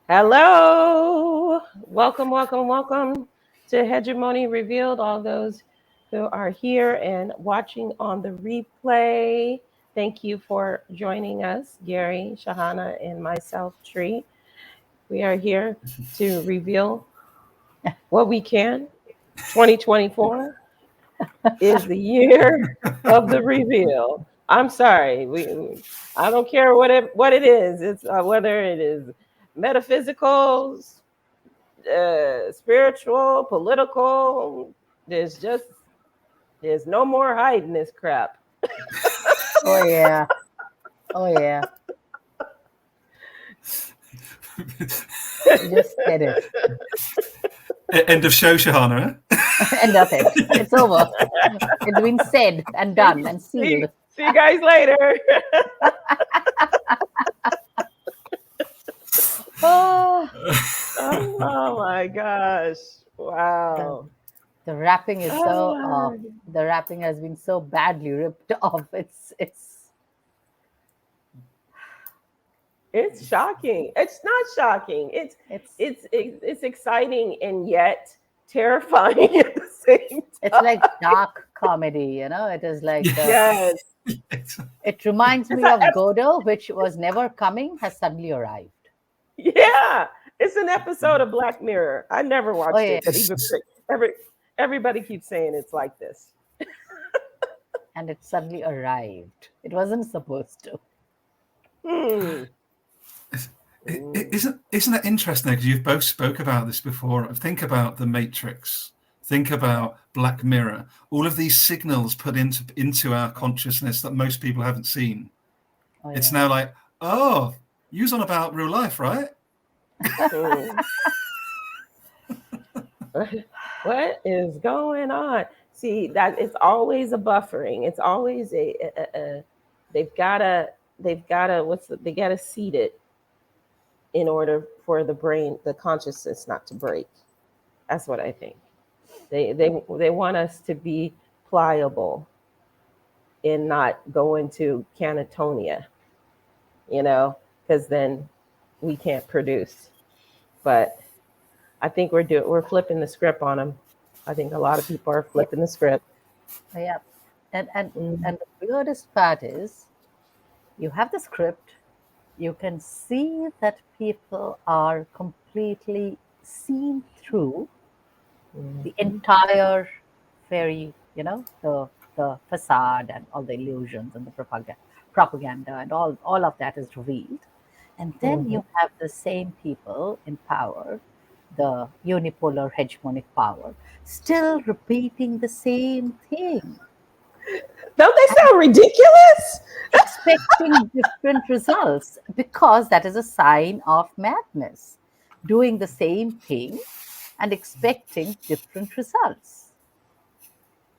Hello. Welcome to Hegemony Revealed. All those who are here and watching on the replay, thank you for joining us, Gary, Sahana, and myself, Tree. We are here to reveal what we can. 2024 is the year of the reveal. I'm sorry. I don't care what it is. It's whether it is metaphysical, spiritual, political. There's just there's no more hiding this crap. Oh yeah. Oh yeah. You just said it. End of show, Sahana. End of it. It's over. It's been said and done and sealed. See you guys later. Oh, Oh my gosh! Wow. the wrapping is so. Oh, The wrapping has been so badly ripped off. it's shocking. It's not shocking. It's exciting and yet terrifying at the same time. It's like dark comedy. It is like Yes. it reminds me of Godot, which was never coming, has suddenly arrived. Yeah, it's an episode of Black Mirror. I never watched Oh yeah, it, but everybody keeps saying it's like this. and it suddenly arrived. It wasn't supposed to. Hmm. Isn't it interesting? Because you've both spoke about this before. Think about the Matrix. Think about Black Mirror. All of these signals put into our consciousness that most people haven't seen. Oh, It's yeah. now like, oh, you's on about real life, right? What is going on? See that it's always a buffering. It's always a they've gotta they gotta seed it in order for the brain, the consciousness not to break. That's what I think. They want us to be pliable and not go into canatonia, because then we can't produce. But I think we're flipping the script on them. I think a lot of people are flipping the script. Oh, yeah. And Mm. and the weirdest part is you have the script, you can see that people are completely seen through the entire fairy, the facade and all the illusions and the propaganda and all of that is revealed. And then Mhm. you have the same people in power, the unipolar hegemonic power, still repeating the same thing, Don't they sound ridiculous? expecting different results because that is a sign of madness. Doing the same thing and expecting different results.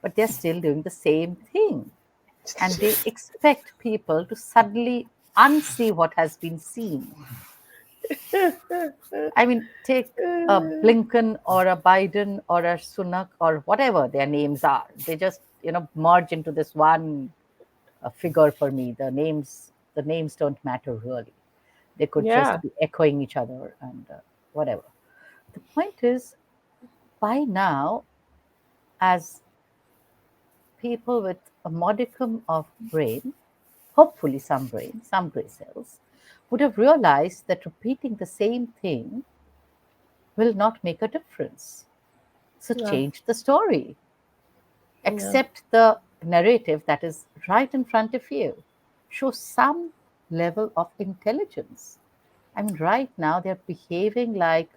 But they're still doing the same thing. And they expect people to suddenly unsee what has been seen. I mean, take a Blinken or a Biden or a Sunak or whatever their names are. They just, merge into this one figure for me. The names don't matter really. They could Yeah. just be echoing each other and whatever. The point is, by now, as people with a modicum of brain, hopefully some brain, some gray cells, would have realized that repeating the same thing will not make a difference. So Yeah. change the story. Yeah. Accept the narrative that is right in front of you. Show some level of intelligence. I mean, right now they're behaving like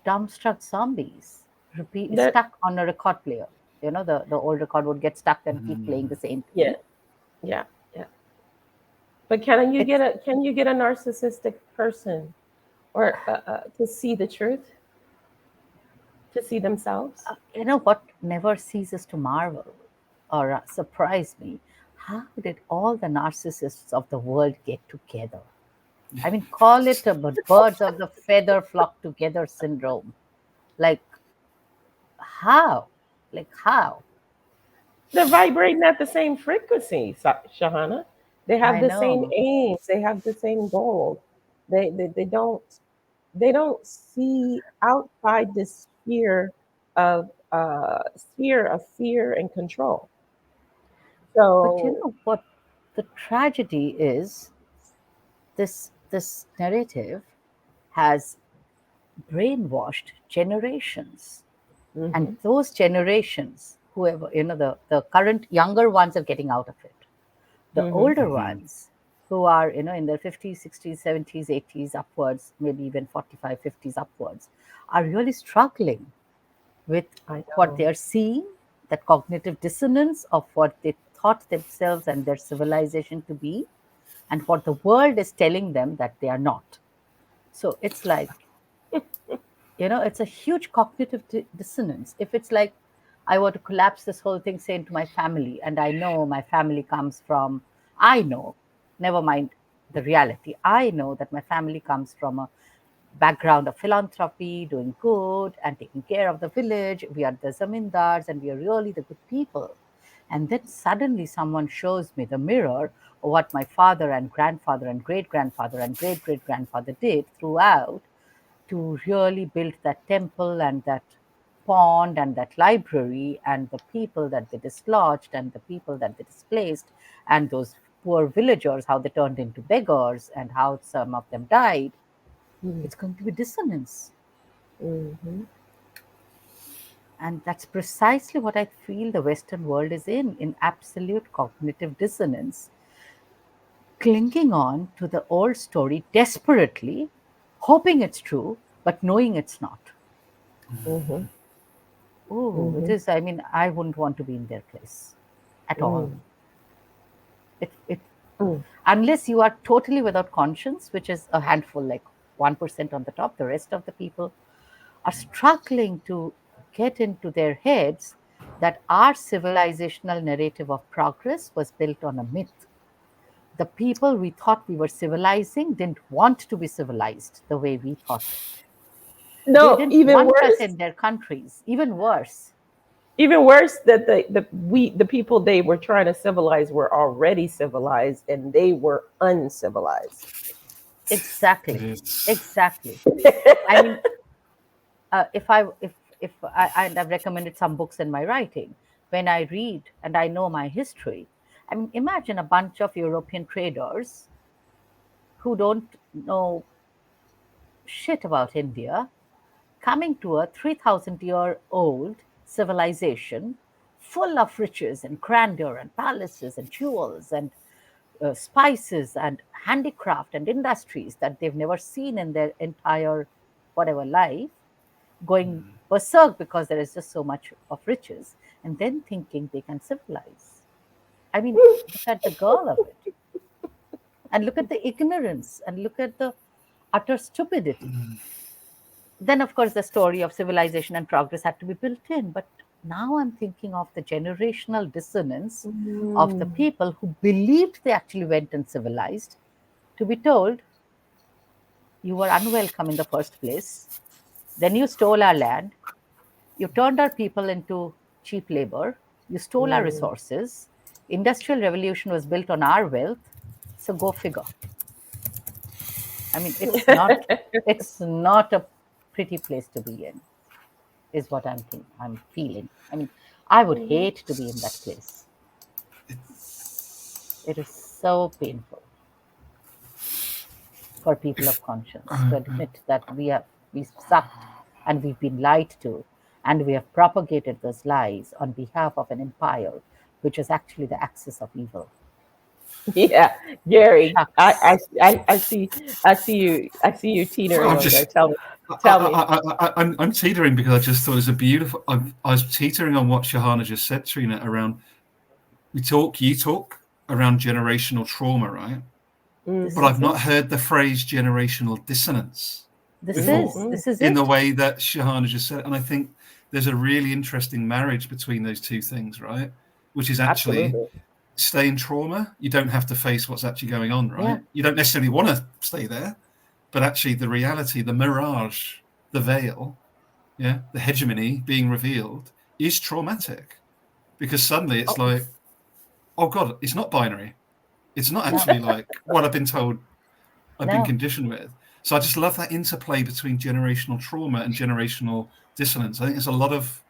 dumbstruck zombies, repeat That. stuck on a record player. The old record would get stuck and keep playing the same Yeah. thing. Yeah. Yeah. But can you It's get a narcissistic person or to see the truth, to see themselves? what never ceases to marvel or surprise me. How did all the narcissists of the world get together? I mean, call it a birds of the feather flock together syndrome. Like how? Like how? They're vibrating at the same frequency, Shahana. They have I the same know. aims. They have the same goal. They don't see outside this sphere of fear and control. But you So know what the tragedy is? This narrative has brainwashed generations, and hmm those generations, whoever, the current younger ones are getting out of it. The hmm older ones who are, in their 50s, 60s, 70s, 80s upwards, maybe even 45, 50s upwards, are really struggling with I what they know. are seeing, that cognitive dissonance of what they thought themselves and their civilization to be, and what the world is telling them that they are not. So it's like, it's a huge cognitive dissonance. If it's like I were to collapse this whole thing, say, into my family, and I know my family comes from, I know, never mind the reality, I know that my family comes from a background of philanthropy, doing good and taking care of the village. We are the zamindars and we are really the good people. And then suddenly someone shows me the mirror of what my father and grandfather and great grandfather and great great grandfather did throughout to really build that temple and that pond and that library, and the people that they dislodged and the people that they displaced, and those poor villagers, how they turned into beggars and how some of them died. It's going to be dissonance. Mm-hmm. And that's precisely what I feel the Western world is in absolute cognitive dissonance, clinging on to the old story desperately, hoping it's true, but knowing it's not. Mm-hmm. Oh, it Mm-hmm. is. I mean, I wouldn't want to be in their place at all. Mm. It Mm. unless you are totally without conscience, which is a handful, like 1% on the top, the rest of the people are struggling to get into their heads that our civilizational narrative of progress was built on a myth. The people we thought we were civilizing didn't want to be civilized the way we thought. They No, didn't want us in their countries. even worse that the people they were trying to civilize were already civilized and they were uncivilized. It Exactly, is. exactly. I mean, if and I've recommended some books in my writing. When I read and I know my history, I mean, imagine a bunch of European traders who don't know shit about India coming to a 3,000-year-old civilization full of riches and grandeur and palaces and jewels and spices and handicraft and industries that they've never seen in their entire whatever life, going berserk because there is just so much of riches, and then thinking they can civilize. I mean, look at the girl of it, and look at the ignorance, and look at the utter stupidity. Then, of course, the story of civilization and progress had to be built in. But now I'm thinking of the generational dissonance of the Mm. people who believed they actually went and civilized, to be told, you were unwelcome in the first place. Then you stole our land. You turned our people into cheap labor. You stole our Mm. resources. Industrial revolution was built on our wealth. So go figure. I mean, it's not a pretty place to be in, is what I'm feeling. I mean, I would Mhm. hate to be in that place. It is so painful for people of conscience to admit that we sucked and we've been lied to, and we have propagated those lies on behalf of an empire which is actually the axis of evil. Yeah, Gary, Shucks. I see you teetering I'm on there. just. Tell me. I'm teetering because I just thought it was a beautiful. I was teetering on what Shahana just said, Trina, around you talk around generational trauma, right? This But Mm-hmm. I've is not it. heard the phrase generational dissonance This before is Mm-hmm. this is in the it. way that Shahana just said. And I think there's a really interesting marriage between those two things, right? Which is actually Absolutely. stay in trauma. You don't have to face what's actually going on, Yeah. right? You don't necessarily want to stay there, but actually the reality, the mirage, the veil, yeah, the hegemony being revealed is traumatic because suddenly it's Oh, like, oh God, it's not binary. It's not No, actually like what I've been told, I've been no. conditioned with. So I just love that interplay between generational trauma and generational dissonance. I think there's a lot of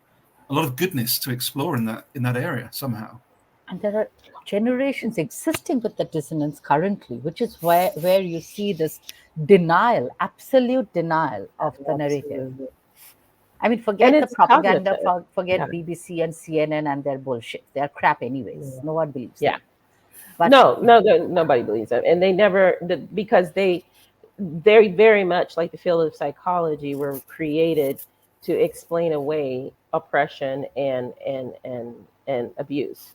goodness to explore in that area somehow. And there are generations existing with the dissonance currently, which is where you see this denial, absolute denial of the narrative. Absolutely. I mean, And forget the it's propaganda, cognitive. Yeah. forget BBC and CNN and their bullshit. They're crap anyways. No one believes Yeah. them. But No, no, nobody believes them, and they never because they very much like the field of psychology were created to explain away oppression and abuse,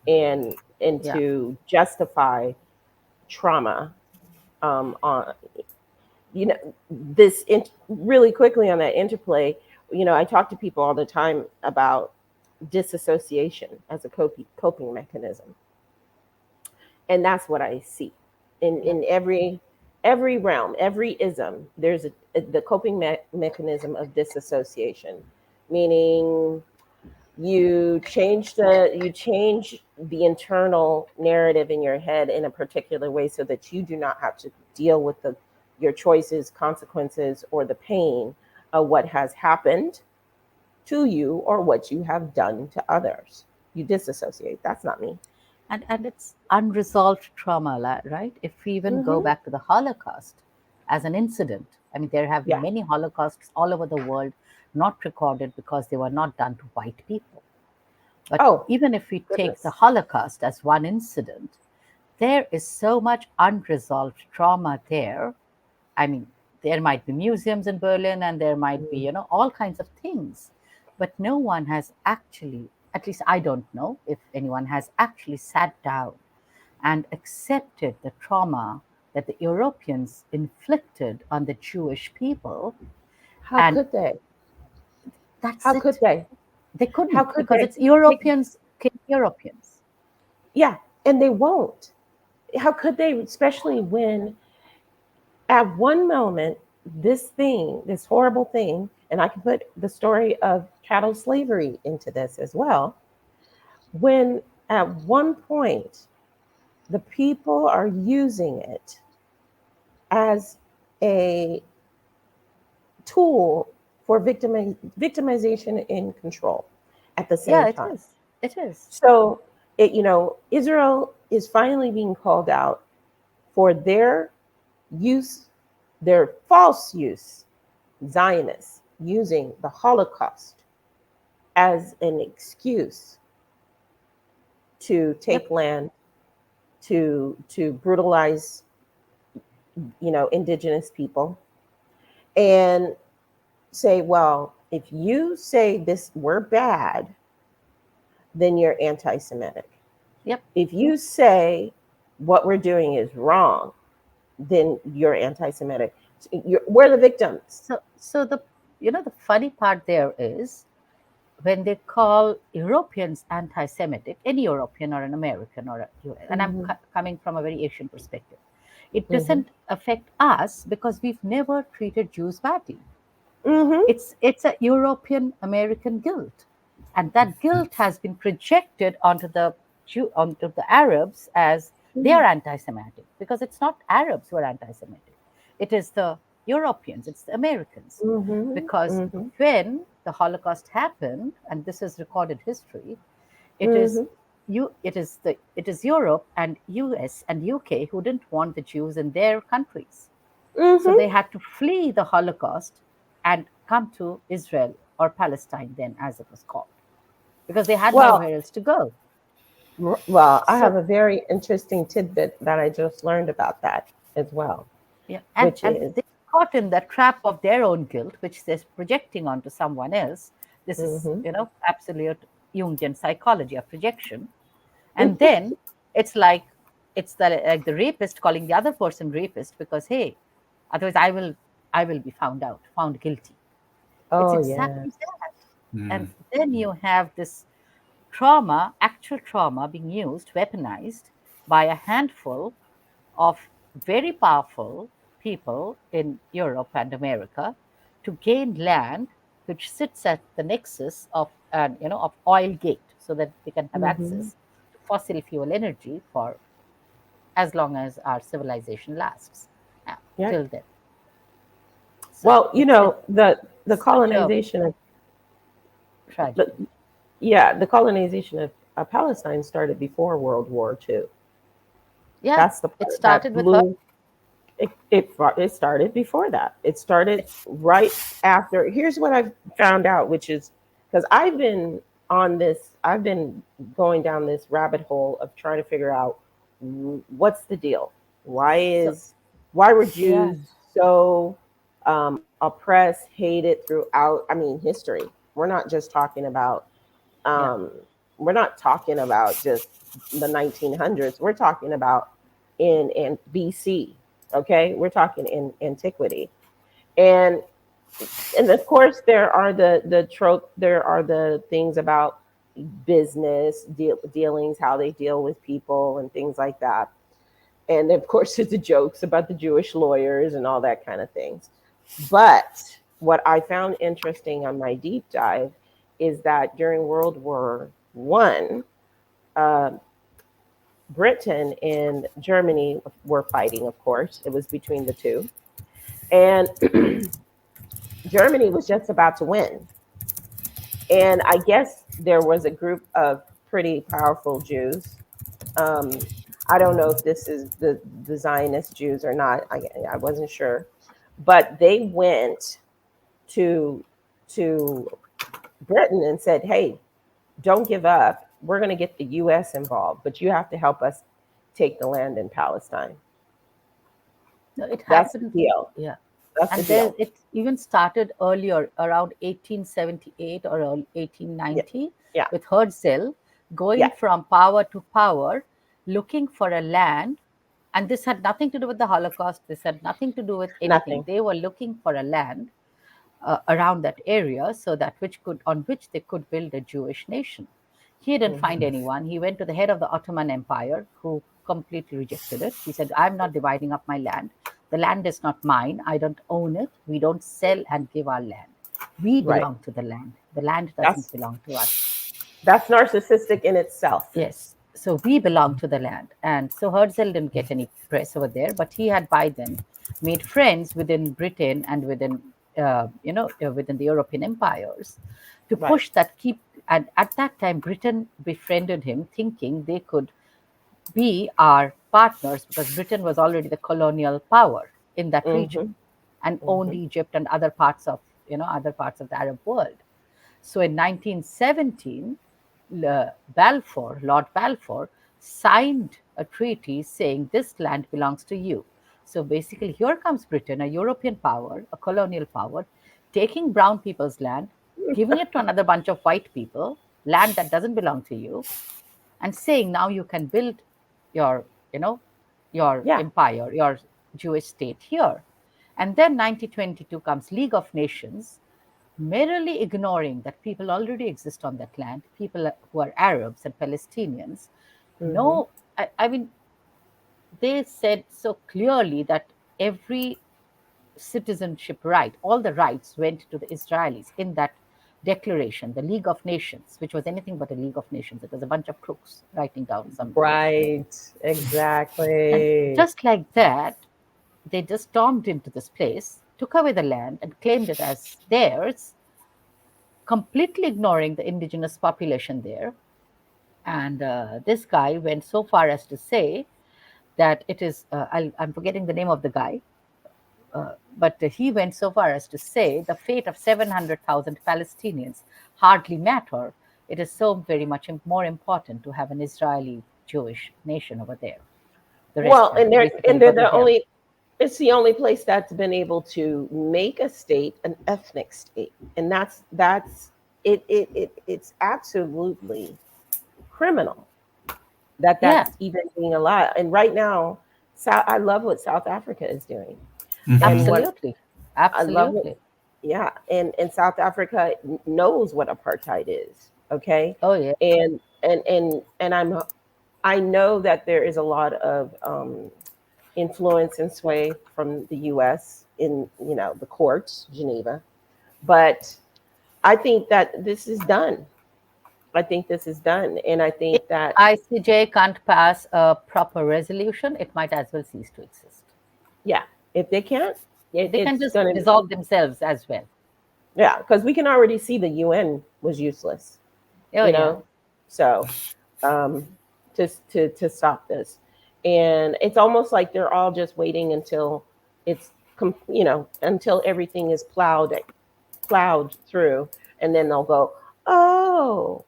and yeah, to justify trauma. On this really quickly on that interplay. I talk to people all the time about disassociation as a coping mechanism, and that's what I see yeah, in every realm, every ism. There's the coping mechanism of disassociation, meaning you change the internal narrative in your head in a particular way so that you do not have to deal with the your choices, consequences, or the pain of what has happened to you or what you have done to others. You disassociate. That's not me. and it's unresolved trauma, right? If we even go Hmm. back to the Holocaust as an incident, I mean, there have been Yeah. many Holocausts all over the world not recorded because they were not done to white people. But Oh, even if we take the goodness. Holocaust as one incident, there is so much unresolved trauma there. I mean, there might be museums in Berlin and there might be, all kinds of things. But no one has actually, at least I don't know if anyone has actually sat down and accepted the trauma that the Europeans inflicted on the Jewish people. How And could they? that's How could it. they? They How couldn't could because they it's take? Europeans killing Europeans. Yeah, and they won't. How could they? Especially when at one moment this horrible thing, and I can put the story of chattel slavery into this as well. When at one point the people are using it as a tool for victimization and control at the Yeah, same it time. is. It is. So Israel is finally being called out for their use, their false use, Zionists using the Holocaust as an excuse to Yep. take land, to brutalize, indigenous people, and say, well, if you say this we're bad, then you're anti-Semitic. Yep. If you say what we're doing is wrong, then you're anti-Semitic. We're the victims. So the funny part there is when they call Europeans anti-Semitic, any European or an American or and I'm Hmm. coming from a very Asian perspective, it Hmm. doesn't affect us because we've never treated Jews badly. Hmm. It's a European American guilt, and that guilt has been projected onto the Arabs as they are anti-Semitic because it's not Arabs who are anti-Semitic, it is the Europeans, it's the Americans, Hmm. because Hmm. when the Holocaust happened, and this is recorded history, it is Hmm. it is Europe and US and UK who didn't want the Jews in their countries. So Hmm. they had to flee the Holocaust and come to Israel or Palestine, then as it was called, because they had Well, nowhere else to go. well, I have So a very interesting tidbit that I just learned about that as well, yeah, which and is, they caught in the trap of their own guilt, which they're projecting onto someone else. This is, hmm absolute Jungian psychology of projection. And then it's like the rapist calling the other person rapist because, hey, otherwise I will be found guilty. It's oh yeah, exactly that. And Mm. then you have this trauma, actual trauma, being used, weaponized by a handful of very powerful people in Europe and America to gain land, which sits at the nexus of oil gate, so that they can have hmm access to fossil fuel energy for as long as our civilization lasts. Yeah. Till then. So Well, it's the such a colonization of the, tragedy. yeah, the colonization of Palestine started before World War II. Yeah, That's the it part that started with her. blew. It started before that. It started It, right after. Here's what I've found out, which is because I've been on this. I've been going down this rabbit hole of trying to figure out what's the deal. Why so is why were yeah, Jews so oppressed, hated throughout? I mean, history. We're not just talking about. yeah, Um, we're not talking about just the 1900s. We're talking about in BC. Okay, we're talking in antiquity, and of course there are the trope. There are the things about business dealings, how they deal with people, and things like that. And of course, there's the jokes about the Jewish lawyers and all that kind of things. But what I found interesting on my deep dive is that during World War I, uh, Britain and Germany were fighting, of course. It was between the two. And Germany was just about to win. And I guess there was a group of pretty powerful Jews. Um, I don't know if this is the Zionist Jews or not. I wasn't sure. But they went to to Britain and said, "Hey, don't give up. We're going to get the U.S. involved, but you have to help us take the land in Palestine." no, it That's the happened. deal. Yeah, That's the and there deal. it even started earlier, around 1878 or early Yeah, 1890, yeah, with Herzl going yeah. from power to power, looking for a land. And this had nothing to do with the Holocaust. This had nothing to do with anything. Nothing. They were looking for a land around that area, so that which could on which they could build a Jewish nation. He didn't Hmm. find anyone. He went to the head of the Ottoman Empire, who completely rejected it. He said, "I'm not dividing up my land. The land is not mine. I don't own it. We don't sell and give our land. We Right. belong to the land. The land doesn't That's belong to us." that's narcissistic in itself. Yes. So we belong to the land. And so Herzl didn't get any press over there, but he had by then made friends within Britain and within, within the European empires to Right. push that keep. And at that time, Britain befriended him, thinking they could be our partners because Britain was already the colonial power in that region Hmm. and owned Hmm. Egypt and other parts of, other parts of the Arab world. So in 1917, Lord Balfour, signed a treaty saying this land belongs to you. So basically, here comes Britain, a European power, a colonial power, taking brown people's land, giving it to another bunch of white people, land that doesn't belong to you, and saying now you can build your, you know, your Yeah. empire, your Jewish state here. And then 1922 comes League of Nations, merely ignoring that people already exist on that land, people who are Arabs and Palestinians. Hmm. No, I mean, they said so clearly that every citizenship right, all the rights went to the Israelis in that declaration, the League of Nations, which was anything but a League of Nations. It was a bunch of crooks writing down some words. Right. And Exactly. just like that, they just stormed into this place, took away the land, and claimed it as theirs, completely ignoring the indigenous population there. And this guy went so far as to say that it is, I'm forgetting the name of the guy, but he went so far as to say the fate of 700,000 Palestinians hardly matter. It is so very much more important to have an Israeli Jewish nation over there. The rest Well, can basically and go they're to the hell. only. It's the only place that's been able to make a state an ethnic state, and that's it's absolutely criminal that Yeah, that's even being allowed. And right now, I love what South Africa is doing, and Hmm. what absolutely. I love what, Absolutely. yeah, and South Africa knows what apartheid is. Okay, Oh, yeah. and I know that there is a lot of influence and sway from the U.S. in the courts, Geneva, but I think that this is done. I think this is done, and I think that ICJ can't pass a proper resolution, it might as well cease to exist. yeah, if they can't, They can it's just gonna dissolve themselves as well. yeah, because we can already see the UN was useless, Oh, you yeah. know, so to stop this, and it's almost like they're all just waiting until it's until everything is plowed through, and then they'll go, oh,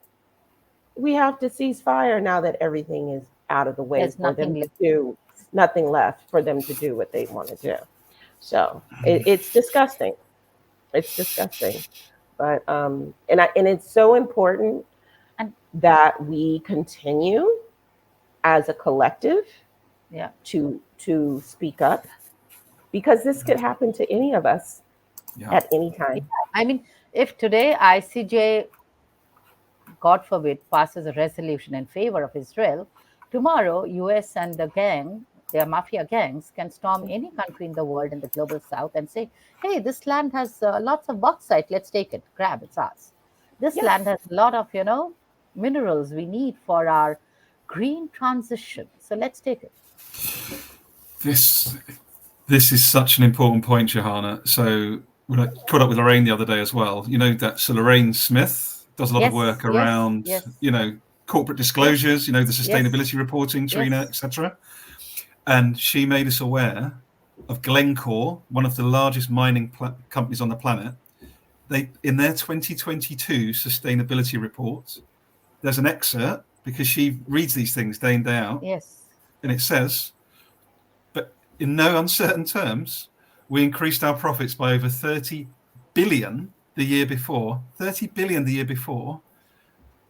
we have to cease fire now that everything is out of the way There's for them nothing to left. do nothing left for them to do what they want to do. So it's disgusting. It's disgusting. But and it's so important And that we continue as a collective yeah, to speak up, because this could happen to any of us Yeah. at any yeah. time. I mean, if today ICJ, God forbid, passes a resolution in favor of Israel, tomorrow US and their mafia gangs, can storm any country in the world in the global south and say, hey, this land has lots of bauxite, let's take it, grab, it's ours. This Yes. land has a lot of, minerals we need for our green transition, so let's take it. This is such an important point, Johanna. So when I caught up with Lorraine the other day as well, so Lorraine Smith does a lot of Yes, work yes, around, yes, corporate yes, disclosures, the yes, sustainability reporting, Trina, yes, etc. And she made us aware of Glencore, one of the largest mining companies on the planet. They, in their 2022 sustainability report, there's an excerpt, because she reads these things day in, day out, yes. and it says, but in no uncertain terms, we increased our profits by over 30 billion the year before, 30 billion the year before,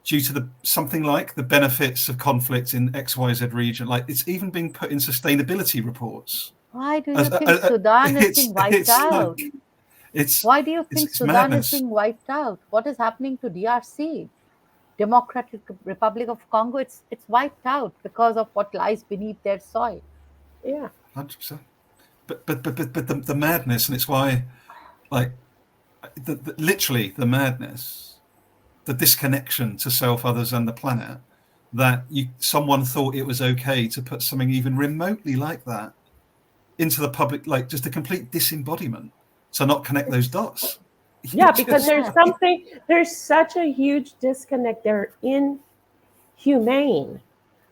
due to something like the benefits of conflict in XYZ region. Like, it's even being put in sustainability reports. Why do you think Sudan is being wiped out? Why do you think It's Sudan is madness. being wiped out? What is happening to DRC? Democratic Republic of Congo, it's wiped out because of what lies beneath their soil. Yeah. 100%. But the madness, and it's why, like, literally the madness, the disconnection to self, others, and the planet, that someone thought it was okay to put something even remotely like that into the public, like just a complete disembodiment, to not connect those dots. Yeah, because Yeah. there's such a huge disconnect. They're inhumane.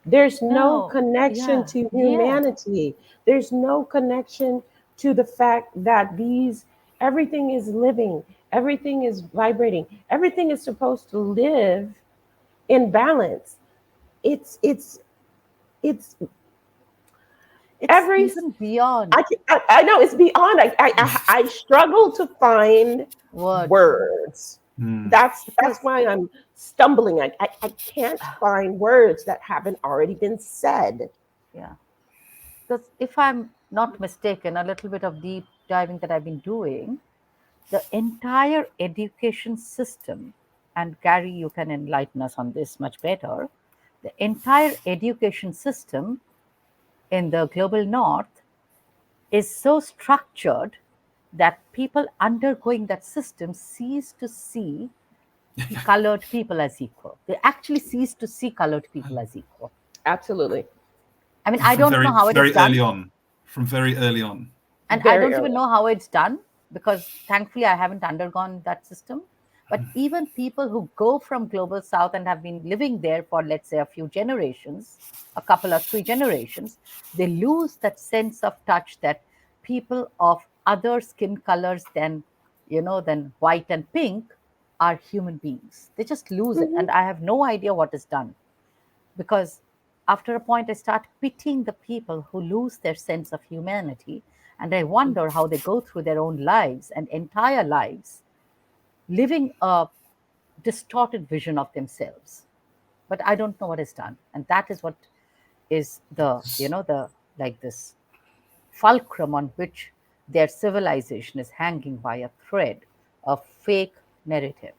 There's no No. connection Yeah. to Yeah. humanity. There's no connection to the fact that everything is living, everything is vibrating, everything is supposed to live in balance. It's It's every even beyond I know it's beyond. I struggle to find words. words. Mm. That's Because why I'm stumbling. I can't find words that haven't already been said. yeah. Because if I'm not mistaken, a little bit of deep diving that I've been doing, the entire education system, and Gary, you can enlighten us on this much better. The entire education system in the global north is so structured that people undergoing that system cease to see colored people as equal. They actually cease to see colored people as equal. Absolutely. I mean, I From don't know very, how it is very early done, on. From very early on. and I Very don't even early. know how it's done because thankfully I haven't undergone that system. But even people who go from global south and have been living there for, let's say, a few generations, a couple or three generations, they lose that sense of touch that people of other skin colors than white and pink are human beings. They just lose it, Mhm. and I have no idea what is done, because after a point I start pitying the people who lose their sense of humanity, and I wonder how they go through their own lives and entire lives living a distorted vision of themselves. But I don't know what is done, and that is what is the like this fulcrum on which their civilization is hanging by a thread, a fake narrative.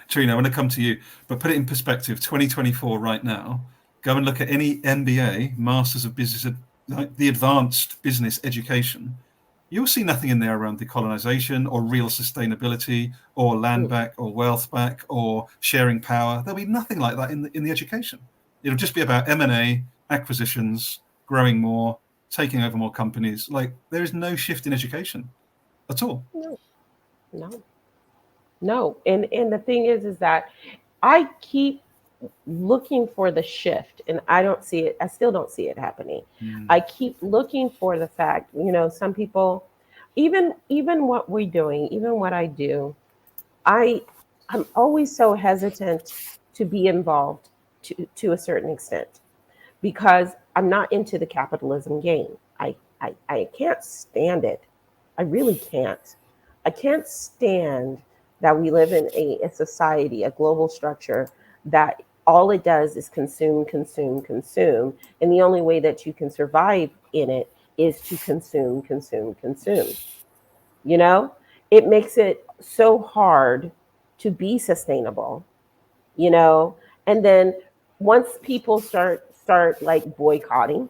Trina, I want to come to you, but put it in perspective. 2024 right now, go and look at any MBA, Masters of Business, like the advanced business education. you'll see nothing in there around decolonization or real sustainability or land back or wealth back or sharing power. There'll be nothing like that in the education. It'll just be about M&A, acquisitions, growing more, taking over more companies. Like, there is no shift in education at all. No. And the thing is that I keep looking for the shift and I don't see it. I still don't see it happening. I keep looking for the fact, some people, even what we're doing, even what I do, I'm always so hesitant to be involved to a certain extent because I'm not into the capitalism game. I can't stand it. I really can't. I can't stand that we live in a society, a global structure that all it does is consume, consume, consume. And the only way that you can survive in it is to consume, consume, consume. It makes it so hard to be sustainable, you know? And then once people start like boycotting,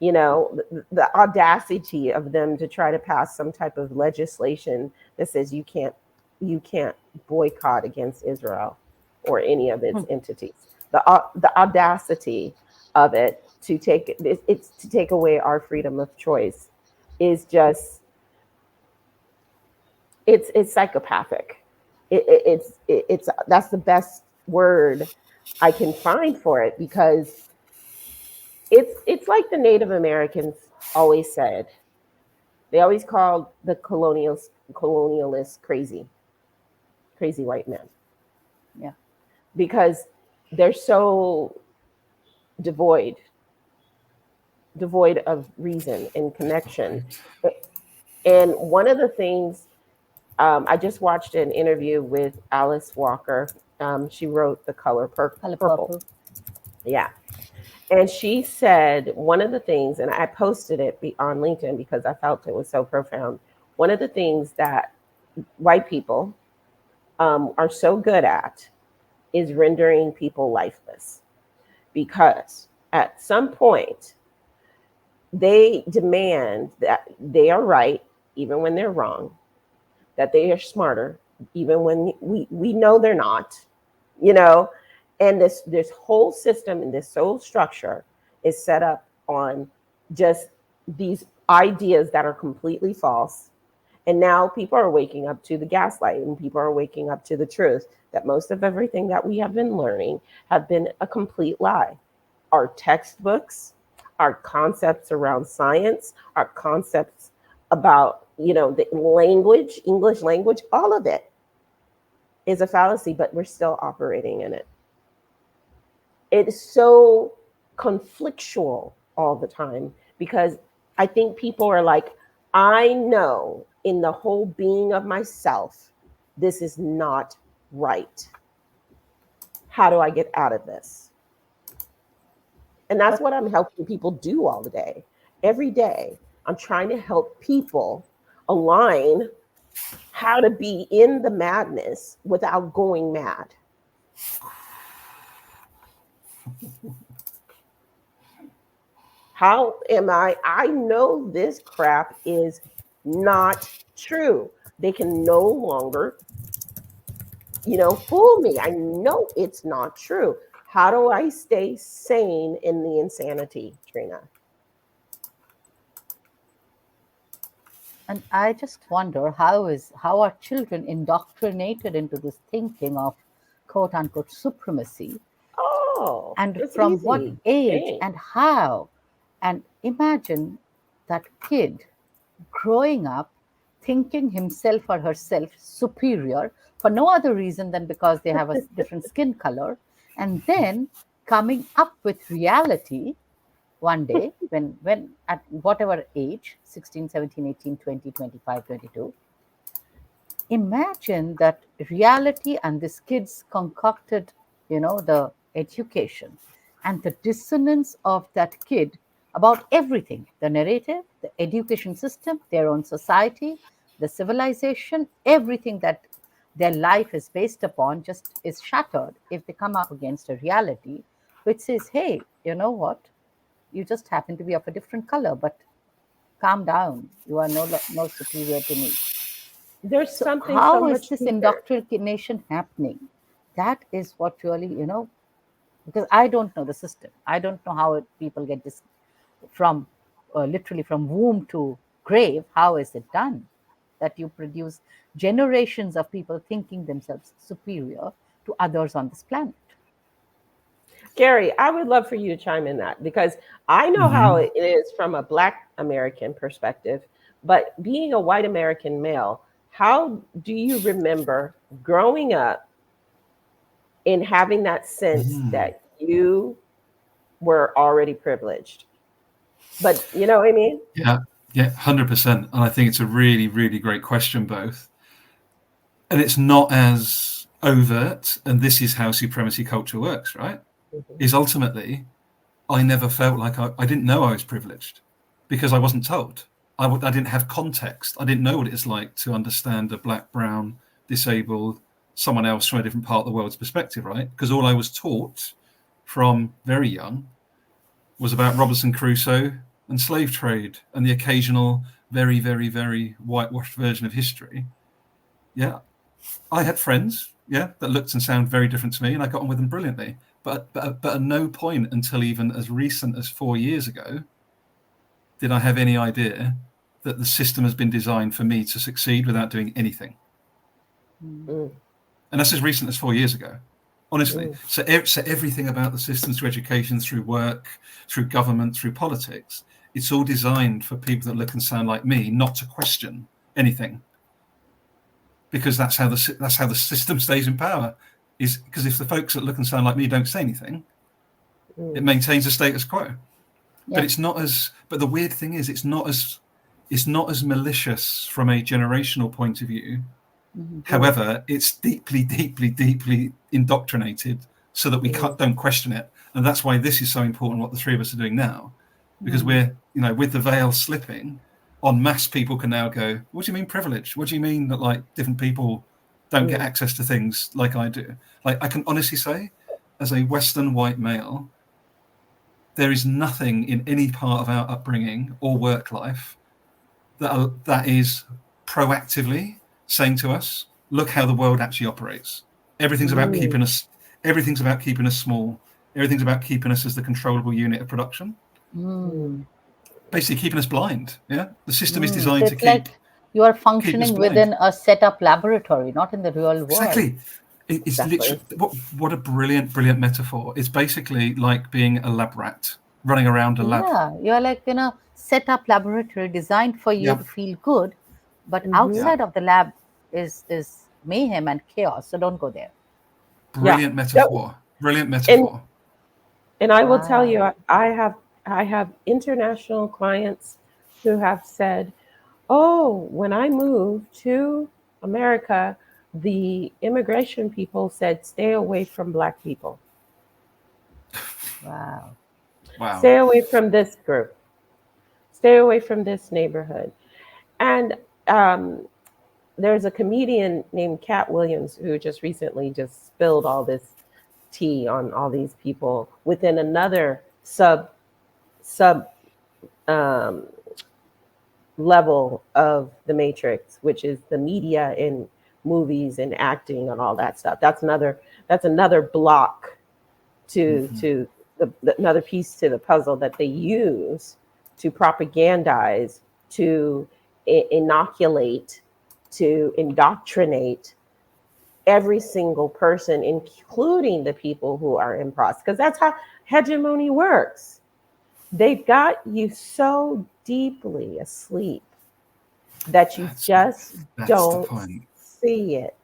the audacity of them to try to pass some type of legislation that says you can't boycott against Israel or any of its entities. The audacity of it to it's to take away our freedom of choice is just it's psychopathic. It's that's the best word I can find for it because it's like the Native Americans always said. They always called the colonialists crazy white men. Yeah. Because they're so devoid of reason and connection. And one of the things I just watched an interview with Alice Walker. She wrote The Color Purple. Yeah. And she said one of the things, and I posted it on LinkedIn because I felt it was so profound. One of the things that white people are so good at is rendering people lifeless. Because at some point, they demand that they are right, even when they're wrong, that they are smarter, even when we know they're not, and this whole system and this whole structure is set up on just these ideas that are completely false. And now people are waking up to the gaslight and people are waking up to the truth that most of everything that we have been learning have been a complete lie. Our textbooks, our concepts around science, our concepts about, the language, English language, all of it is a fallacy, but we're still operating in it. It is so conflictual all the time because I think people are like, I know in the whole being of myself, this is not right. How do I get out of this? And that's what I'm helping people do all the day. Every day, I'm trying to help people align how to be in the madness without going mad. How am I know this crap is not true. They can no longer, fool me. I know it's not true. How do I stay sane in the insanity, Trina? And I just wonder how are children indoctrinated into this thinking of quote unquote supremacy, Oh, and it's from what easy. age Dang. and how? And imagine that kid growing up thinking himself or herself superior for no other reason than because they have a different skin color, and then coming up with reality one day when at whatever age, 16, 17, 18, 20, 25, 22. Imagine that reality and this kid's concocted, the education and the dissonance of that kid about everything, the narrative, the education system, their own society, the civilization, everything that their life is based upon just is shattered if they come up against a reality which says, hey, you know what, you just happen to be of a different color, but calm down. You are no superior to me. There's So something so how is much this deeper. indoctrination happening? That is what really, because I don't know the system. I don't know how people get this from literally from womb to grave. How is it done? That you produce generations of people thinking themselves superior to others on this planet. Gary, I would love for you to chime in that because I know how Mm-hmm. it is from a Black American perspective, but being a white American male, how do you remember growing up and having that sense Mm. that you were already privileged? But you know what I mean? Yeah, yeah, 100%. And I think it's a really, really great question, both. And it's not as overt, and this is how supremacy culture works, right? Mhm. Is ultimately, I never felt like I didn't know I was privileged because I wasn't told. I didn't have context. I didn't know what it's like to understand a black, brown, disabled, someone else from a different part of the world's perspective, right? Because all I was taught from very young was about Robinson Crusoe and slave trade and the occasional very, very, very whitewashed version of history. Yeah, I had friends, yeah, that looked and sounded very different to me, and I got on with them brilliantly. But at no point until even as recent as 4 years ago did I have any idea that the system has been designed for me to succeed without doing anything. Mm. Mm, And that's as recent as 4 years ago, honestly. mm, So everything about the systems through education, through work, through government, through politics, it's all designed for people that look and sound like me not to question anything, because that's how the system stays in power. Is because if the folks that look and sound like me don't say anything, it mm, maintains the status quo. But Yeah. it's not as. But the weird thing is, it's not as malicious from a generational point of view. Mm-hmm. mm, However, it's deeply, deeply, deeply indoctrinated so that we mm, don't question it. And that's why this is so important, what the three of us are doing now, because Mm-hmm. we're, with the veil slipping, en masse people can now go, what do you mean privilege? What do you mean that like different people don't get mm, access to things like I do? Like I can honestly say, as a Western white male, there is nothing in any part of our upbringing or work life that is proactively saying to us, look how the world actually operates. Everything's about mm, keeping us. Everything's about keeping us small. Everything's about keeping us as the controllable unit of production. mm, Mm. Basically, keeping us blind. Yeah, the system is Mm. So designed to it's like keep you are us functioning blind. within a set up laboratory, not in the real world. Exactly. It's exactly. literally what a brilliant, brilliant metaphor. It's basically like being a lab rat running around a lab. Yeah, you're like in a set up laboratory designed for you Yeah, to feel good, but Hmm. yeah. outside of the lab is mayhem and chaos. So don't go there. Yeah. Brilliant So, metaphor. Brilliant and metaphor. I will tell Wow. you, I have international clients who have said, "Oh, when I moved to America, the immigration people said stay away from black people. Wow. Wow. Stay away from this group. Stay away from this neighborhood." And um, there's a comedian named Cat Williams who just recently just spilled all this tea on all these people within another sub um, level of the matrix, which is the media and movies and acting and all that stuff. That's another block to Mhm. another piece to the puzzle that they use to propagandize, to inoculate, to indoctrinate every single person, including the people who are in process, because that's how hegemony works. They've got you so deeply asleep that you That's just that's the don't point. see it.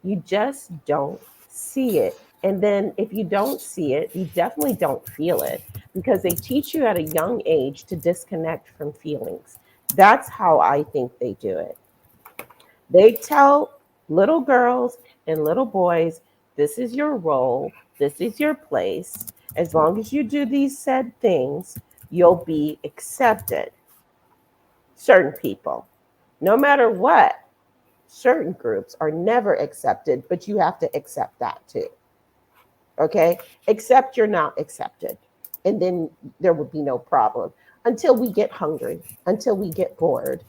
You just don't see it. And then if you don't see it, you definitely don't feel it because they teach you at a young age to disconnect from feelings. That's how I think they do it. They tell little girls and little boys, this is your role, this is your place. As long as you do these said things, you'll be accepted. Certain people, no matter what, certain groups are never accepted, but you have to accept that too. Okay? Accept you're not accepted. And then there would be no problem. until we get hungry, until we get bored,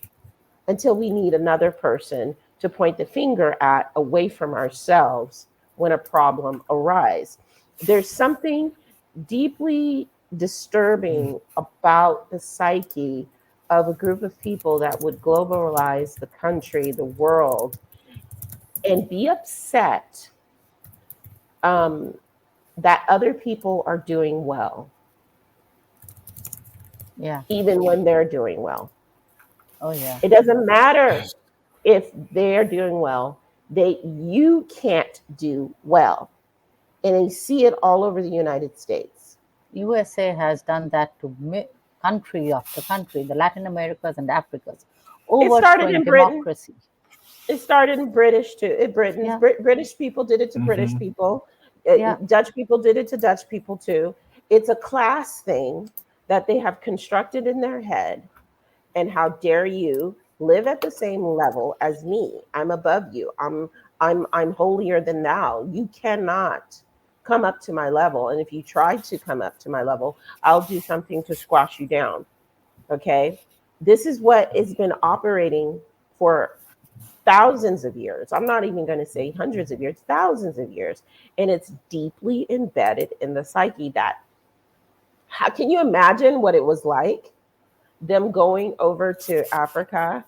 until we need another person to point the finger at away from ourselves when a problem arises. There's something deeply disturbing about the psyche of a group of people that would globalize the country, the world, and be upset that other people are doing well. Yeah. Even when they're doing well. Oh, yeah. It doesn't matter if they're doing well. You can't do well. And they see it all over the United States. USA has done that to country after country, the Latin Americas and Africas, It started overthrowing in Britain. democracy. It started in British too. Yeah. British people did it to British people. Yeah. Dutch people did it to Dutch people too. It's a class thing that they have constructed in their head. And how dare you live at the same level as me? I'm above you. I'm holier than thou. You cannot come up to my level. And if you try to come up to my level, I'll do something to squash you down. Okay? This is what has been operating for thousands of years. I'm not even going to say hundreds of years, thousands of years. And it's deeply embedded in the psyche that, how can you imagine what it was like? Them going over to Africa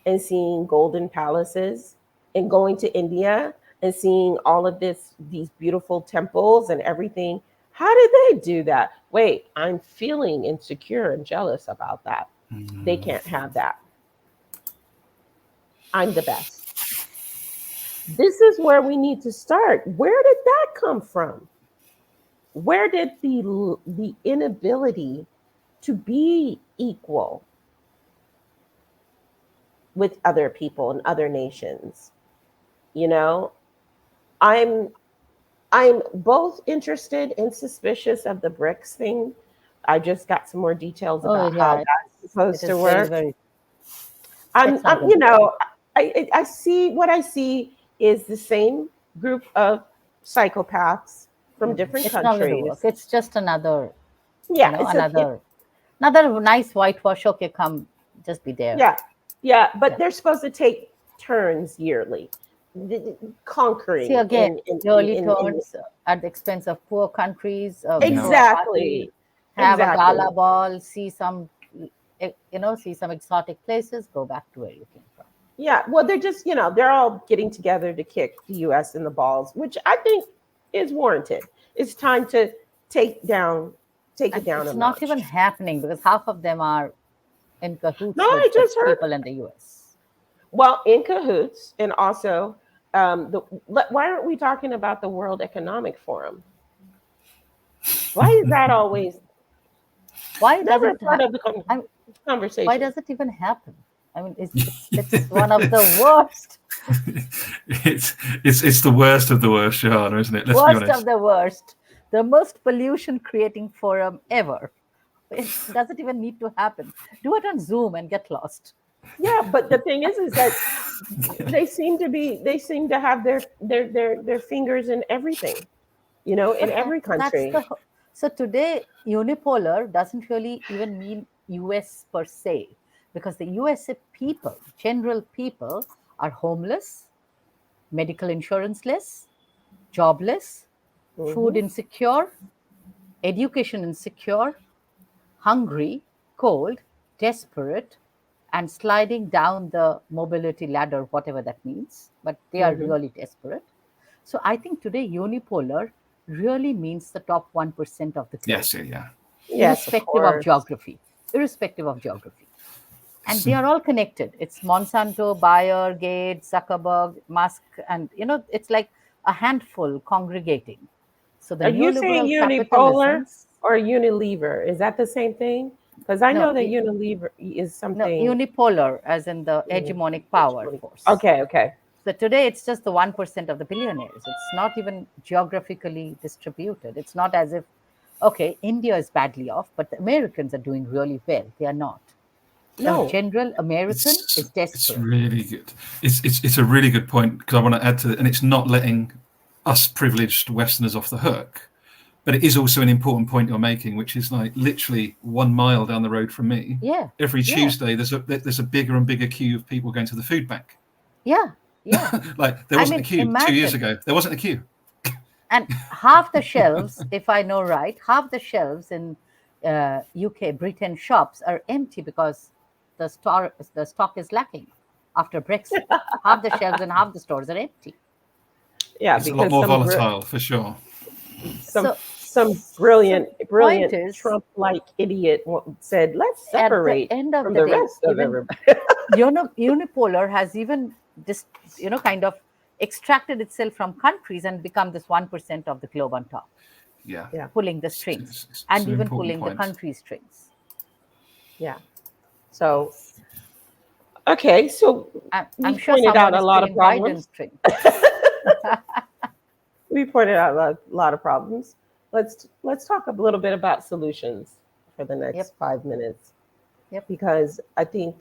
and seeing golden palaces, and going to India and seeing all of these beautiful temples and everything. How did they do that? Wait, I'm feeling insecure and jealous about that. They can't have that. I'm the best. This is where we need to start. Where did that come from? Where did the inability to be equal with other people and other nations? You know, I'm both interested and suspicious of the BRICS thing. I just got some more details about how that's supposed to work. You know, I see what I see is the same group of psychopaths from different countries. It's just another, yeah, another nice whitewash. Okay, come, just be there. Yeah, but they're supposed to take turns yearly, conquering. See, again, yearly turns at the expense of poor countries. Exactly. Have a gala ball, see some exotic places, go back to where you came from. Yeah, well, they're just, they're all getting together to kick the U.S. in the balls, which I think is warranted. It's time to take it down. It's not even happening because half of them are in cahoots with people in the U.S. Well, in cahoots, and also, why aren't we talking about the World Economic Forum? Why is that always? Why never part of the conversation? Why does it even happen? I mean, it's one of the worst. It's the worst of the worst, Sahana, isn't it? Let's be honest. Worst of the worst. The most pollution-creating forum ever. It doesn't even need to happen. Do it on Zoom and get lost. Yeah, but the thing is that they seem to have their fingers in everything, in every country. So today, unipolar doesn't really even mean US per se, because the USA people, general people, are homeless, medical insurance-less, jobless, food insecure, education insecure, hungry, cold, desperate, and sliding down the mobility ladder, whatever that means. But they are really desperate. So I think today unipolar really means the top 1% of the globe. Yes, yeah. Irrespective of geography. And they are all connected. It's Monsanto, Bayer, Gates, Zuckerberg, Musk, and it's like a handful congregating. So the are you saying unipolar or Unilever? Is that the same thing? Because I know that Unilever is something. No, unipolar, as in the hegemonic power force. Okay. So today it's just the 1% of the billionaires. It's not even geographically distributed. It's not as if, India is badly off, but the Americans are doing really well. They are not. No, the general American is desperate. It's really good. It's a really good point, because I want to add to it, and it's not letting us privileged Westerners off the hook. But it is also an important point you're making, which is like literally 1 mile down the road from me. Yeah. Every Yeah. Tuesday, there's a bigger and bigger queue of people going to the food bank. Yeah. Yeah. Like there wasn't a queue 2 years ago. There wasn't a queue. And half the shelves, if I know right, half the shelves in UK, Britain shops are empty because the stock is lacking after Brexit. Half the shelves and half the stores are empty. Yeah, It's a lot because more volatile for sure. some So, some so brilliant the point is, Trump-like idiot said, "Let's at the separate end of from the the day, rest of even everybody." unipolar has even kind of extracted itself from countries and become this 1% of the globe on top, Yeah. Yeah, pulling the strings It's and an even important pulling the point. country strings. yeah. So, okay, so I'm we sure pointed out someone a is lot of pulling Biden's problems. string. We pointed out a lot of problems. Let's talk a little bit about solutions for the next Yep. 5 minutes, Yep. because I think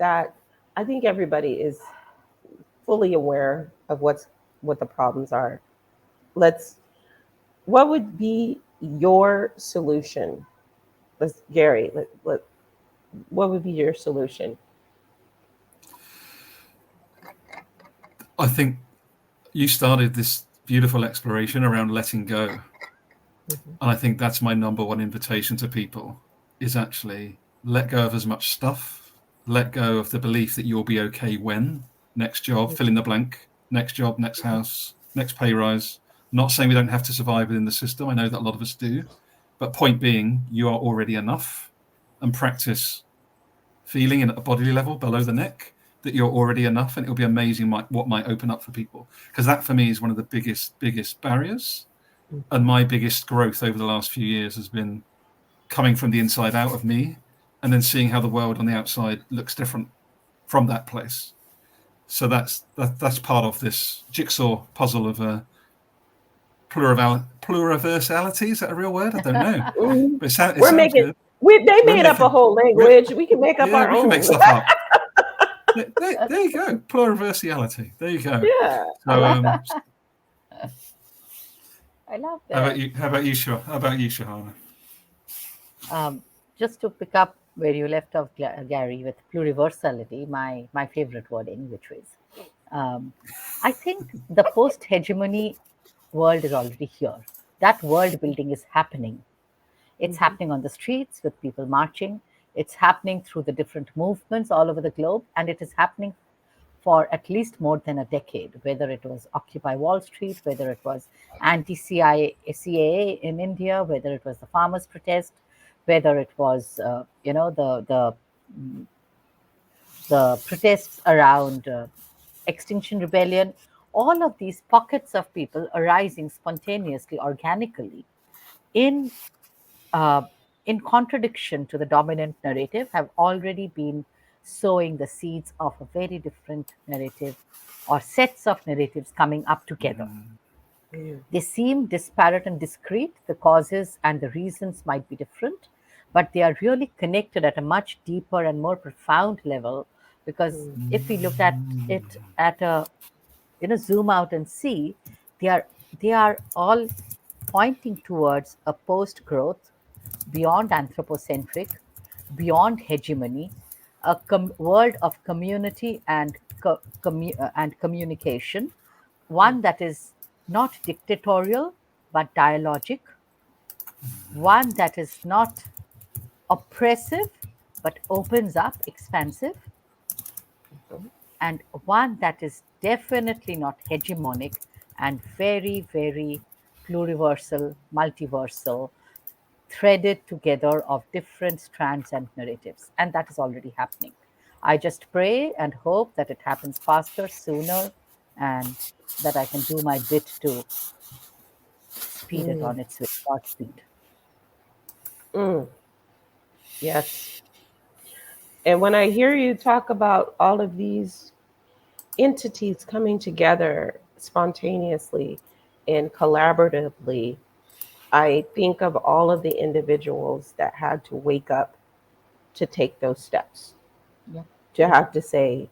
everybody is fully aware of what the problems are. What would be your solution? Gary, what would be your solution? I think you started this beautiful exploration around letting go. Mhm. And I think that's my number one invitation to people is actually let go of as much stuff, let go of the belief that you'll be okay when next job, fill in the blank, next job, next house, next pay rise. Not saying we don't have to survive within the system. I know that a lot of us do. But point being, you are already enough, and practice feeling at a bodily level below the neck that you're already enough, and it'll be amazing what might open up for people. Because that for me is one of the biggest barriers. And my biggest growth over the last few years has been coming from the inside out of me and then seeing how the world on the outside looks different from that place. So that's part of this jigsaw puzzle of pluriversality. Is that a real word? I don't know. Mhm. But it We're sounds making good. they We're made up a making, whole language. We can make up yeah, our we can make own. stuff up. There you go. Pluriversality. There you go. Yeah, I So like that. I love how about that. you? How about you, Sahana? Just to pick up where you left off, Gary, with pluriversality, my favorite wording, which was, I think the post-hegemony world is already here. That world building is happening. It's Mhm. happening on the streets with people marching. It's happening through the different movements all over the globe, and it is happening for at least more than a decade, whether it was Occupy Wall Street, whether it was anti-CAA in India, whether it was the farmers' protest, whether it was the protests around Extinction Rebellion, all of these pockets of people arising spontaneously, organically, in uh, in contradiction to the dominant narrative, have already been sowing the seeds of a very different narrative or sets of narratives coming up together. Mhm. They seem disparate and discrete. The causes and the reasons might be different, but they are really connected at a much deeper and more profound level. Because Mhm. if we look at it at a zoom out and see, they are all pointing towards a post growth, beyond anthropocentric, beyond hegemony, a world of community and and communication, one that is not dictatorial but dialogic, one that is not oppressive but opens up, expansive, and one that is definitely not hegemonic and very, very pluriversal, multiversal, threaded together of different strands and narratives. And that is already happening. I just pray and hope that it happens faster, sooner, and that I can do my bit to speed it Mm. on its way. Godspeed. Mm. Yes. And when I hear you talk about all of these entities coming together spontaneously and collaboratively, I think of all of the individuals that had to wake up to take those steps, Yeah. to have to say,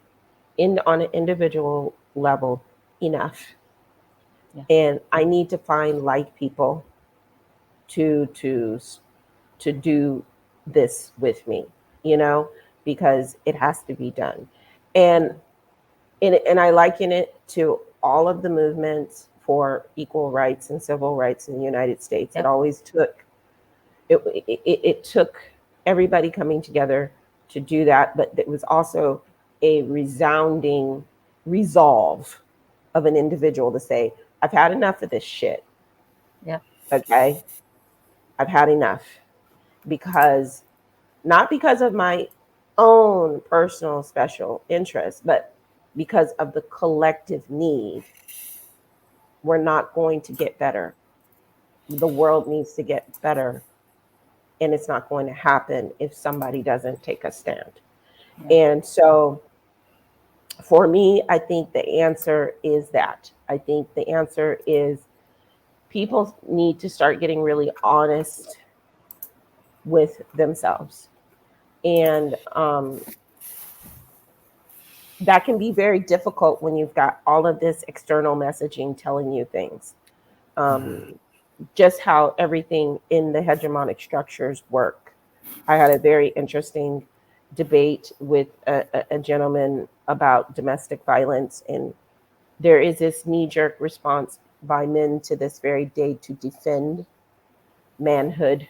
on an individual level, enough. Yeah. And I need to find like people to to to do this with me, because it has to be done. And I liken it to all of the movements for equal rights and civil rights in the United States. Yep. It always took it took everybody coming together to do that, but it was also a resounding resolve of an individual to say, I've had enough of this shit. Yeah. Okay. I've had enough, because not because of my own personal special interest, but because of the collective need. We're not going to get better. The world needs to get better, and it's not going to happen if somebody doesn't take a stand. Yeah. And so for me, I think the answer is that. I think the answer is people need to start getting really honest with themselves. And that can be very difficult when you've got all of this external messaging telling you things. Just how everything in the hegemonic structures work. I had a very interesting debate with a gentleman about domestic violence, and there is this knee-jerk response by men to this very day to defend manhood,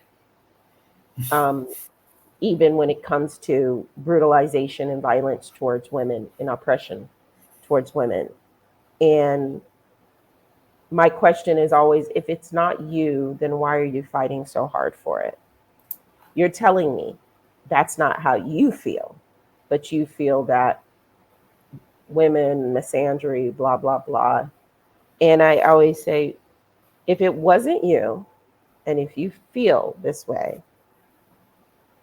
even when it comes to brutalization and violence towards women and oppression towards women. And my question is always, if it's not you, then why are you fighting so hard for it? You're telling me that's not how you feel, but you feel that women, misandry, blah, blah, blah. And I always say, if it wasn't you, and if you feel this way,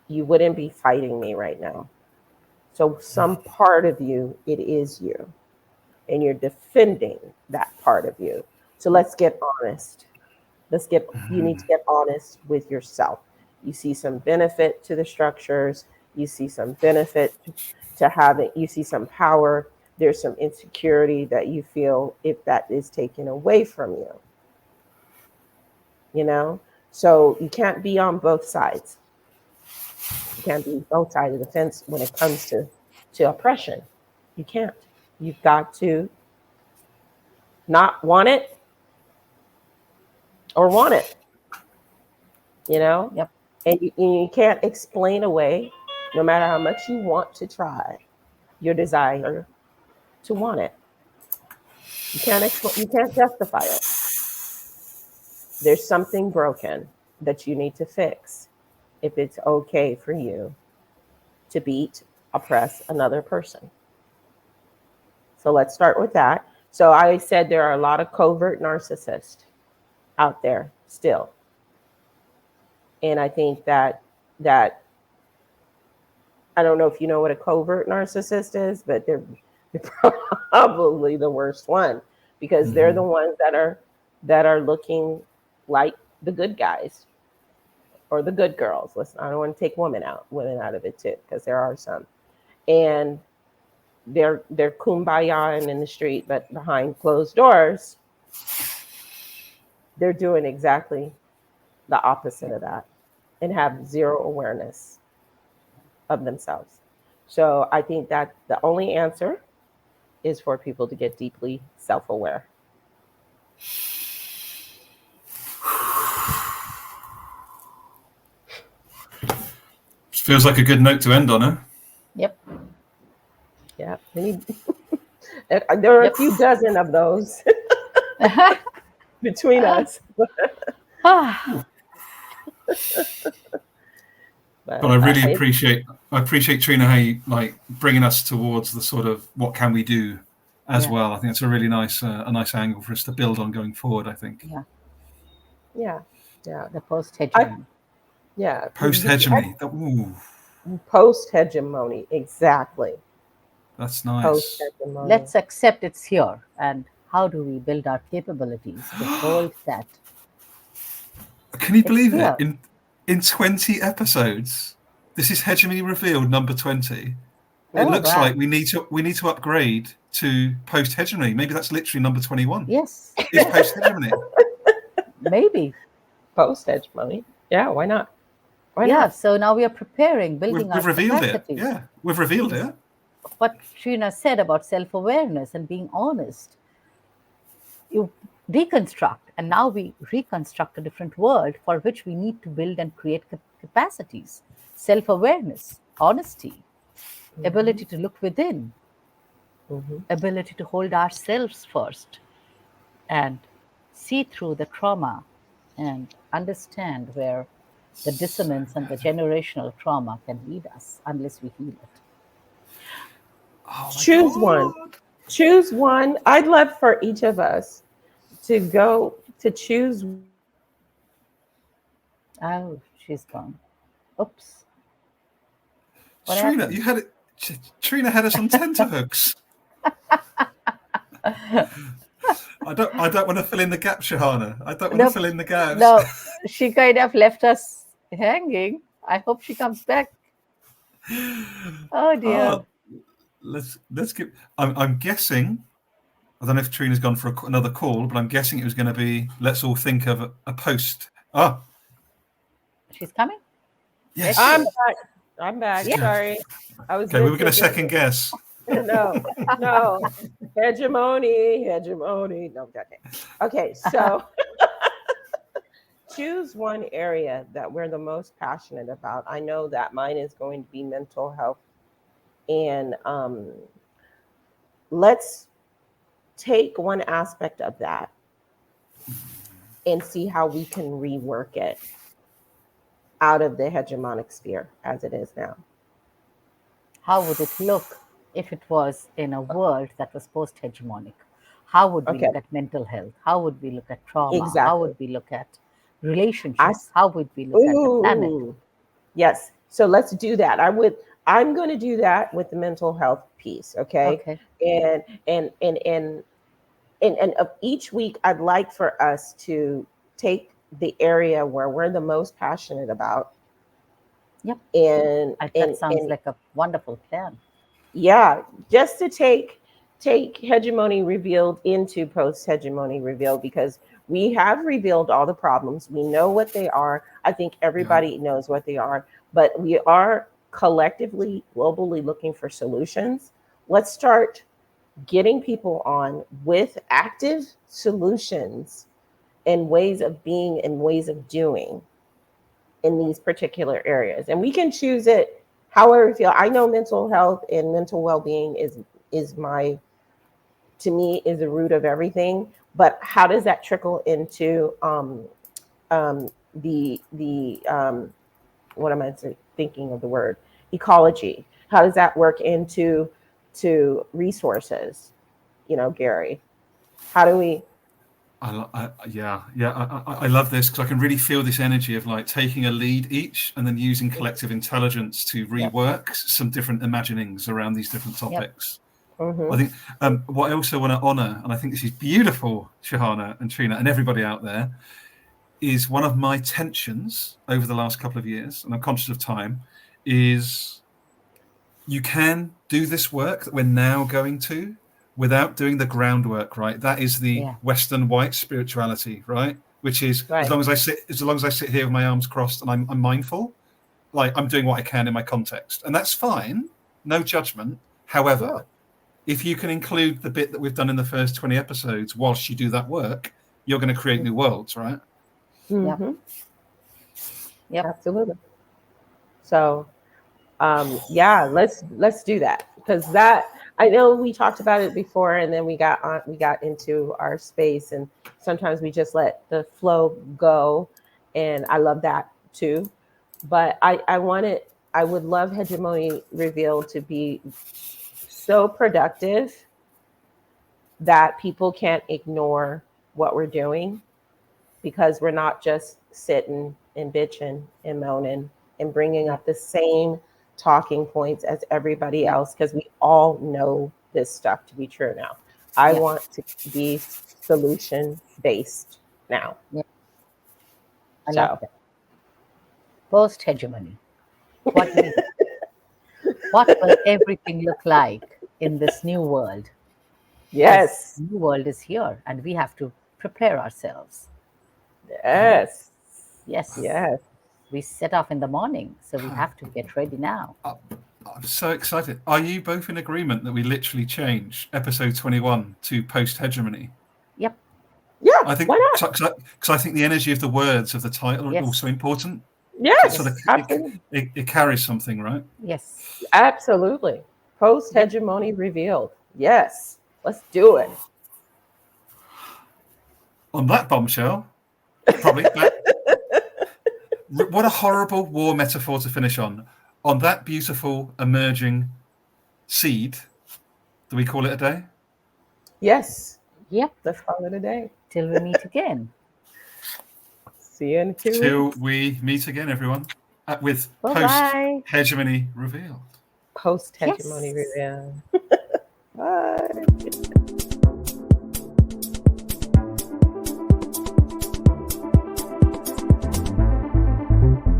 you wouldn't be fighting me right now. So some part of you, it is you, and you're defending that part of you. So let's get honest. You need to get honest with yourself. You see some benefit to the structures. You see some benefit to having, you see some power. There's some insecurity that you feel if that is taken away from you. So you can't be on both sides. You can't be both sides of the fence when it comes to oppression. You can't. You've got to not want it or want it. Yep. And you can't explain away, no matter how much you want to try, your desire to want it. You can't justify it. There's something broken that you need to fix if it's okay for you to beat, oppress another person. So let's start with that. So I said there are a lot of covert narcissists out there still. And I think that I don't know if you know what a covert narcissist is, but they're probably the worst one, because they're the ones that are looking like the good guys or the good girls. Listen, I don't want to take women out of it too, because there are some. And they're kumbaya in the street, but behind closed doors, they're doing exactly the opposite of that and have zero awareness of themselves. So I think that the only answer is for people to get deeply self-aware. Feels like a good note to end on, huh? Yep. Yeah. There are a few dozen of those between us. But I really appreciate Trina, how you bringing us towards the sort of what can we do as well. I think it's a really nice angle for us to build on going forward, I think. Yeah. The post-hegemony. Post-hegemony. Post-hegemony, exactly. That's nice. Post-hegemony. Let's accept it's here, and how do we build our capabilities to hold that? Can you believe it? In 20 episodes, this is Hegemony Revealed number 20. It looks like we need to upgrade to post-hegemony. Maybe that's literally number 21. Yes. It's post-hegemony. Maybe. post hegemony. Yeah, why not? Why Yeah, not? so now we are preparing, building We've our revealed it. capacities. Yeah, we've revealed it. What Trina said about self-awareness and being honest, you deconstruct, and now we reconstruct a different world for which we need to build and create capacities, self-awareness, honesty, ability to look within, ability to hold ourselves first and see through the trauma and understand where the dissonance and the generational trauma can lead us unless we heal it. Oh my Choose God. one. Choose one. I'd love for each of us to go to choose. Oh, she's gone. Oops. What Trina, happened? you had it. Trina had us on tenterhooks. I don't want to fill in the gaps, Sahana. I don't want to Nope. fill in the gaps. No, she kind of left us hanging. I hope she comes back. Oh dear. Let's keep. I'm guessing. I don't know if Trina's gone for another call, but I'm guessing it was going to be. Let's all think of a post. Oh, She's coming? yes. I'm back. I'm back. Yeah. Sorry. I was Okay, we were going into to second guess. no, no. Hegemony. No, okay, so choose one area that we're the most passionate about. I know that mine is going to be mental health. And let's take one aspect of that and see how we can rework it out of the hegemonic sphere as it is now. How would it look if it was in a world that was post-hegemonic? How would we Okay, look at mental health? How would we look at trauma? How exactly. would we look at I relationships? How would we look at the planet? ooh, yes. So let's do that. I'm going to do that with the mental health piece, okay? Okay. And and and and and of each week I'd like for us to take the area where we're the most passionate about Yep. and That sounds like a wonderful plan. yeah, just to take hegemony revealed into post hegemony revealed, because we have revealed all the problems. We know what they are. I think Yeah. everybody knows what they are, but we are collectively globally looking for solutions. Let's start getting people on with active solutions and ways of being and ways of doing in these particular areas. And we can choose it however we feel. I know mental health and mental well-being is my, to me, is the root of everything. But how does that trickle into the what am I thinking of the word, ecology? How does that work into to resources? Gary, how do we? I love this because I can really feel this energy of like taking a lead each and then using collective intelligence to Yep. rework some different imaginings around these different topics. Mm-hmm. I think what I also want to honor, and I think this is beautiful, Sahana and Trina and everybody out there, is one of my tensions over the last couple of years, and I'm conscious of time, is you can do this work that we're now going to without doing the groundwork, right? That is the Western white spirituality, right? Which is Right. as long as I sit here with my arms crossed and I'm mindful, like I'm doing what I can in my context, and that's fine, no judgment. However, if you can include the bit that we've done in the first 20 episodes whilst you do that work, you're going to create new worlds, right? Mm-hmm. Yep. Absolutely. So yeah, let's do that, because that, I know we talked about it before, and then we got into our space, and sometimes we just let the flow go, and I love that too. But I would love Hegemony Revealed to be so productive that people can't ignore what we're doing, because we're not just sitting and bitching and moaning and bringing up the same talking points as everybody else, because we all know this stuff to be true now. I want to be solution based now. Yeah. I love So that. Post hegemony. What will everything look like in this new world? Because yes, the new world is here and we have to prepare ourselves. yes, Yes. Yes. We set off in the morning, so we have to get ready now. I'm so excited. Are you both in agreement that we literally change episode 21 to post-hegemony? Yep. Yeah. I think Why not? because I think the energy of the words of the title Yes. are also important. Yes. So Absolutely. it carries something, right? Yes. Absolutely. Post Hegemony Revealed. Yes. Let's do it. On that bombshell, probably. What a horrible war metaphor to finish on. On that beautiful emerging seed, do we call it a day? Yes. Yep. Let's call it a day. Till we meet again. See you in 2 Till weeks. we meet again, everyone, with Bye-bye. post-hegemony revealed. Post Hegemony Yes. Revealed. Bye.